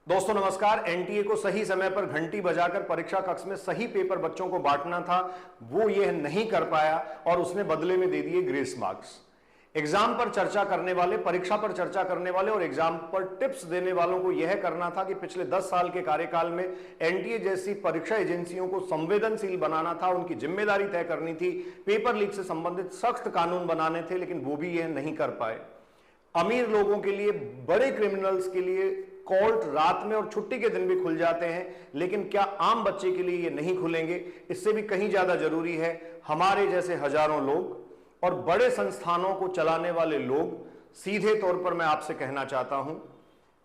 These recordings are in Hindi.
दोस्तों नमस्कार। एनटीए को सही समय पर घंटी बजाकर परीक्षा कक्ष में सही पेपर बच्चों को बांटना था, वो यह नहीं कर पाया और उसने बदले में दे दिए ग्रेस मार्क्स। एग्जाम पर चर्चा करने वाले, परीक्षा पर चर्चा करने वाले और एग्जाम पर टिप्स देने वालों को यह करना था कि पिछले 10 साल के कार्यकाल में एनटीए जैसी परीक्षा एजेंसियों को संवेदनशील बनाना था, उनकी जिम्मेदारी तय करनी थी, पेपर लीक से संबंधित सख्त कानून बनाने थे, लेकिन वो भी यह नहीं कर पाए। अमीर लोगों के लिए, बड़े क्रिमिनल्स के लिए कोर्ट रात में और छुट्टी के दिन भी खुल जाते हैं, लेकिन क्या आम बच्चे के लिए ये नहीं खुलेंगे? इससे भी कहीं ज्यादा जरूरी है हमारे जैसे हजारों लोग और बड़े संस्थानों को चलाने वाले लोग। सीधे तौर पर मैं आपसे कहना चाहता हूं,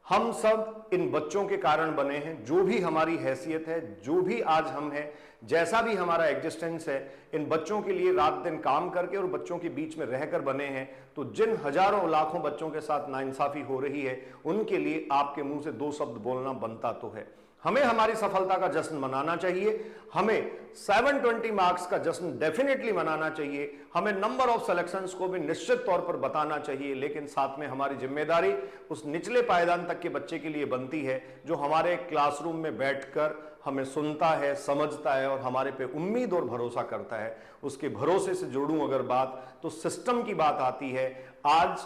हम सब इन बच्चों के कारण बने हैं। जो भी हमारी हैसियत है, जो भी आज हम हैं, जैसा भी हमारा एग्जिस्टेंस है, इन बच्चों के लिए रात दिन काम करके और बच्चों के बीच में रहकर बने हैं। तो जिन हजारों लाखों बच्चों के साथ नाइंसाफी हो रही है, उनके लिए आपके मुंह से 2 शब्द बोलना बनता तो है। हमें हमारी सफलता का जश्न मनाना चाहिए, हमें 720 मार्क्स का जश्न डेफिनेटली मनाना चाहिए, हमें नंबर ऑफ सिलेक्शंस को भी निश्चित तौर पर बताना चाहिए, लेकिन साथ में हमारी जिम्मेदारी उस निचले पायदान तक के बच्चे के लिए बनती है जो हमारे क्लासरूम में बैठकर हमें सुनता है, समझता है और हमारे पे उम्मीद और भरोसा करता है। उसके भरोसे से जोड़ूं अगर बात, तो सिस्टम की बात आती है। आज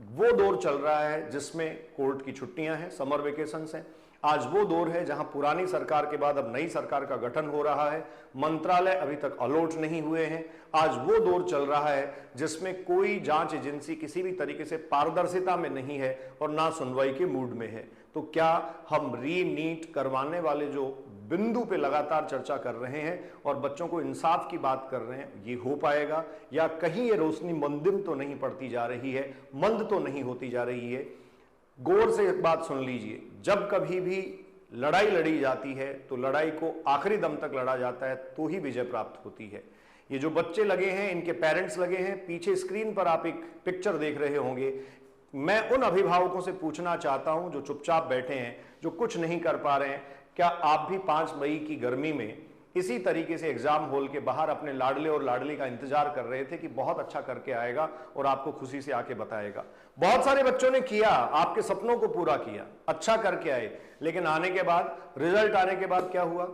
वो दौर चल रहा है जिसमें कोर्ट की छुट्टियां हैं, समर वेकेशंस हैं। आज वो दौर है जहां पुरानी सरकार के बाद अब नई सरकार का गठन हो रहा है, मंत्रालय अभी तक अलॉट नहीं हुए हैं। आज वो दौर चल रहा है जिसमें कोई जांच एजेंसी किसी भी तरीके से पारदर्शिता में नहीं है और ना सुनवाई के मूड में है। तो क्या हम री नीट करवाने वाले जो बिंदु पे लगातार चर्चा कर रहे हैं और बच्चों को इंसाफ की बात कर रहे हैं, ये हो पाएगा? या कहीं ये रोशनी मंदिर तो नहीं पड़ती जा रही है, मंद तो नहीं होती जा रही है? गौर से एक बात सुन लीजिए, जब कभी भी लड़ाई लड़ी जाती है तो लड़ाई को आखिरी दम तक लड़ा जाता है, तो ही विजय प्राप्त होती है। ये जो बच्चे लगे हैं, इनके पेरेंट्स लगे हैं, पीछे स्क्रीन पर आप एक पिक्चर देख रहे होंगे। मैं उन अभिभावकों से पूछना चाहता हूं जो चुपचाप बैठे हैं, जो कुछ नहीं कर पा रहे हैं, क्या आप भी 5 मई की गर्मी में इसी तरीके से एग्जाम हॉल के बाहर अपने लाडले और लाडली का इंतजार कर रहे थे कि बहुत अच्छा करके आएगा और आपको खुशी से आके बताएगा? बहुत सारे बच्चों ने किया, आपके सपनों को पूरा किया, अच्छा करके आए, लेकिन आने के बाद, रिजल्ट आने के बाद क्या हुआ?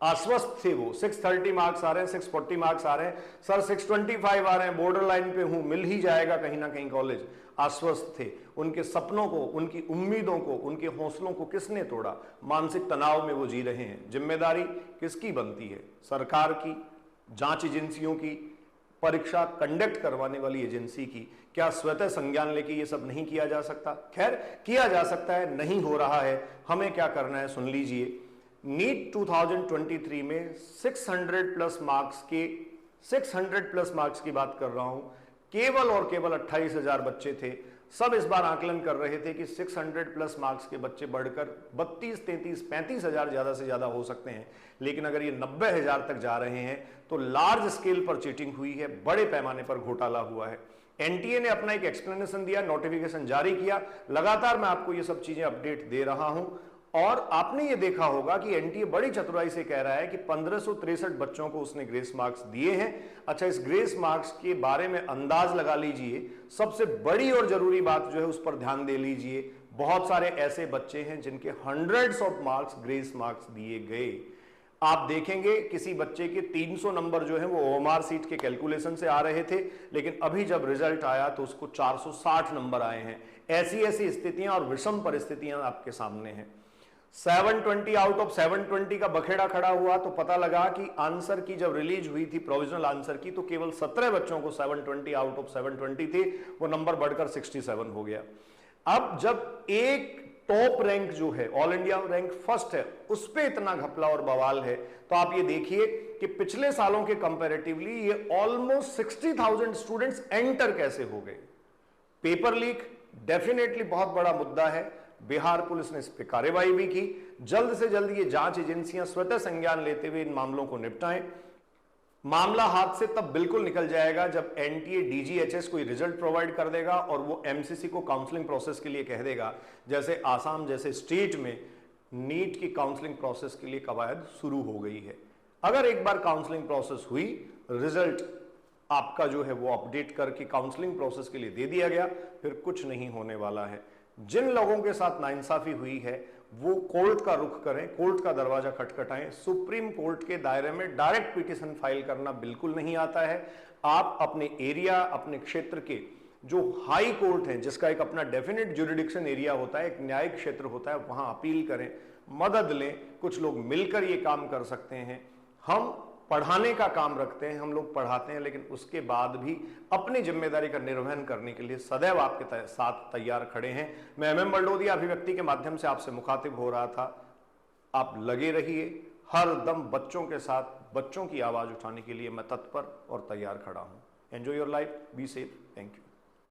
आश्वस्त थे वो, 630 मार्क्स आ रहे हैं, 640 मार्क्स आ रहे हैं, सर 625 आ रहे हैं, बॉर्डर लाइन पे हूं, मिल ही जाएगा कहीं ना कहीं कॉलेज। आश्वस्त थे। उनके सपनों को, उनकी उम्मीदों को, उनके हौसलों को किसने तोड़ा? मानसिक तनाव में वो जी रहे हैं। जिम्मेदारी किसकी बनती है? सरकार की, जांच एजेंसियों की, परीक्षा कंडक्ट करवाने वाली एजेंसी की। क्या स्वतः संज्ञान लेके ये सब नहीं किया जा सकता? खैर, किया जा सकता है, नहीं हो रहा है। हमें क्या करना है सुन लीजिए। नीट 2023 में 600 प्लस मार्क्स की बात कर रहा हूं। केवल और केवल 28,000 बच्चे थे। सब इस बार आकलन कर रहे थे कि 600 प्लस मार्क्स के बच्चे बढ़कर 32, 33, 35,000 ज्यादा से ज्यादा हो सकते हैं, लेकिन अगर ये 90,000 तक जा रहे हैं तो लार्ज स्केल पर चीटिंग हुई है, बड़े पैमाने पर घोटाला हुआ है। एनटीए ने अपना एक एक्सप्लेनेशन दिया, नोटिफिकेशन जारी किया। लगातार मैं आपको ये सब चीजें अपडेट दे रहा हूं और आपने ये देखा होगा कि एनटीए बड़ी चतुराई से कह रहा है कि 1563 बच्चों को उसने ग्रेस मार्क्स दिए हैं। अच्छा, इस ग्रेस मार्क्स के बारे में अंदाज लगा लीजिए। सबसे बड़ी और जरूरी बात जो है उस पर ध्यान दे लीजिए, बहुत सारे ऐसे बच्चे हैं जिनके hundreds of marks grace marks दिए गए। आप देखेंगे किसी बच्चे के 300 नंबर जो है वो ओएमआर सीट के कैलकुलेशन से आ रहे थे, लेकिन अभी जब रिजल्ट आया तो उसको 460 नंबर आए हैं। ऐसी ऐसी स्थितियां और विषम परिस्थितियां आपके सामने हैं। 720 आउट ऑफ 720 का बखेड़ा खड़ा हुआ तो पता लगा कि आंसर की जब रिलीज हुई थी, प्रोविजनल आंसर की, तो केवल 17 बच्चों को 720 आउट ऑफ 720 थे, वो नंबर बढ़कर 67 हो गया। अब जब एक टॉप रैंक जो है, ऑल इंडिया रैंक फर्स्ट है, उस पे इतना घपला और बवाल है, तो आप ये देखिए कि पिछले सालों के कंपैरेटिवली ये ऑलमोस्ट 60,000 स्टूडेंट्स एंटर कैसे हो गए। पेपर लीक डेफिनेटली बहुत बड़ा मुद्दा है। बिहार पुलिस ने इस पर कार्रवाई भी की। जल्द से जल्द ये जांच एजेंसियां स्वतः संज्ञान लेते हुए इन मामलों को निपटाएं। मामला हाथ से तब बिल्कुल निकल जाएगा जब एनटीए डीजीएचएस कोई रिजल्ट प्रोवाइड कर देगा और वो एमसीसी को काउंसलिंग प्रोसेस के लिए कह देगा। जैसे आसाम जैसे स्टेट में नीट की काउंसलिंग प्रोसेस के लिए कवायद शुरू हो गई है। अगर एक बार काउंसलिंग प्रोसेस हुई, रिजल्ट आपका जो है वो अपडेट करके काउंसलिंग प्रोसेस के लिए दे दिया गया, फिर कुछ नहीं होने वाला है। जिन लोगों के साथ नाइंसाफी हुई है वो कोर्ट का रुख करें, कोर्ट का दरवाजा खटखटाएं। सुप्रीम कोर्ट के दायरे में डायरेक्ट पिटीशन फाइल करना बिल्कुल नहीं आता है। आप अपने एरिया, अपने क्षेत्र के जो हाई कोर्ट है, जिसका एक अपना डेफिनेट ज्यूरिडिक्शन एरिया होता है, एक न्यायिक क्षेत्र होता है, वहां अपील करें, मदद लें। कुछ लोग मिलकर ये काम कर सकते हैं। हम पढ़ाने का काम रखते हैं, हम लोग पढ़ाते हैं, लेकिन उसके बाद भी अपनी जिम्मेदारी का निर्वहन करने के लिए सदैव आपके साथ तैयार खड़े हैं। मैं MM बरडोदिया अभिव्यक्ति के माध्यम से आपसे मुखातिब हो रहा था। आप लगे रहिए, हर दम बच्चों के साथ, बच्चों की आवाज उठाने के लिए मैं तत्पर और तैयार खड़ा हूं। Enjoy your life, be safe, thank you.